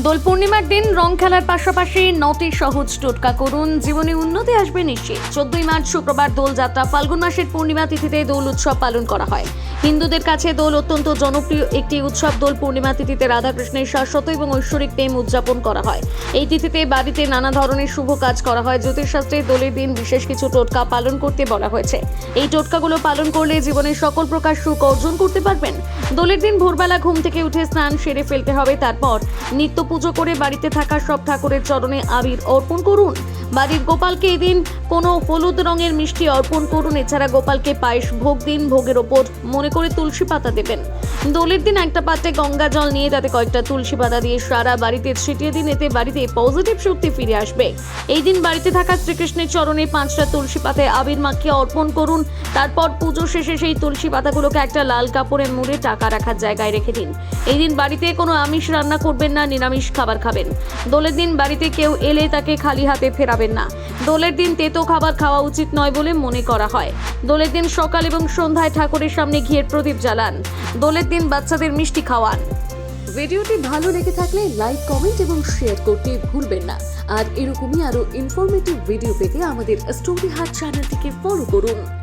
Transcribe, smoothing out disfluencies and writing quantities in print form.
দোল পূর্ণিমার দিন রং খেলার পাশাপাশি 9টি সহজ টোটকা করুন, জীবনে উন্নতি আসবে নিশ্চিত। 14ই মার্চ শুক্রবার দোল যাত্রা। ফাল্গুন মাসের পূর্ণিমা তিথিতে দোল উৎসব পালন করা হয়। হিন্দুদের কাছে দোল অত্যন্ত জনপ্রিয় একটি উৎসব। দোল পূর্ণিমা তিথিতে রাধাকৃষ্ণের শাশ্বত এবং ঐশ্বরিক প্রেম উদযাপন করা হয়। এই তিথিতে বাড়িতে নানা ধরনের শুভ কাজ করা হয়। জ্যোতিষশাস্ত্রে দোলের দিন বিশেষ কিছু টোটকা পালন করতে বলা হয়েছে। এই টোটকাগুলো পালন করলে জীবনের সকল প্রকার সুখ অর্জন করতে পারবেন। দোলের দিন ভোরবেলা ঘুম থেকে উঠে স্নান সেরে ফেলতে হবে। তারপর নিত্য পুজো করে বাড়িতে থাকা সব ঠাকুরের চরণে আবির অর্পণ করুন। বাড়ির গোপালকে এদিন কোনো হলুদ রঙের মিষ্টি অর্পণ করুন। এছাড়া গোপালকে পায়েস ভোগ দিন। ভোগের ওপর মনে করে তুলসী পাতা দেবেন। দোলের দিন একটা পাত্রে গঙ্গা জল নিয়ে তাতে কয়েকটা তুলসী পাতা দিয়ে সারা বাড়িতে ছিটিয়ে দিন। এতে বাড়িতে পজিটিভ শক্তি ফিরে আসবে। এই দিন বাড়িতে থাকা শ্রীকৃষ্ণের চরণে 5টা তুলসী পাতায় আবির মাখিয়ে অর্পণ করুন। তারপর পুজো শেষে সেই তুলসী পাতাগুলোকে একটা লাল কাপড়ে মুড়ে টাকা রাখার জায়গায় রেখে দিন। এই দিন বাড়িতে কোনো আমিষ রান্না করবেন না, নিরামিষ খাবার খাবেন। দোলের দিন বাড়িতে কেউ এলে তাকে খালি হাতে ফেরাবেন না। দোলের দিন তেতো খাবার খাওয়া উচিত নয় বলে মনে করা হয়। দোলের দিন সকাল এবং সন্ধ্যায় ঠাকুরের সামনে ঘিয়ের প্রদীপ জ্বালান। দোলের দিন বাচ্চাদের মিষ্টি খাওয়ান। ভিডিওটি ভালো লেগে থাকলে লাইক, কমেন্ট এবং শেয়ার করতে ভুলবেন না। আর এরকমই আরো ইনফরমেটিভ ভিডিও পেতে আমাদের স্টোরি হাট চ্যানেলটিকে ফলো করুন।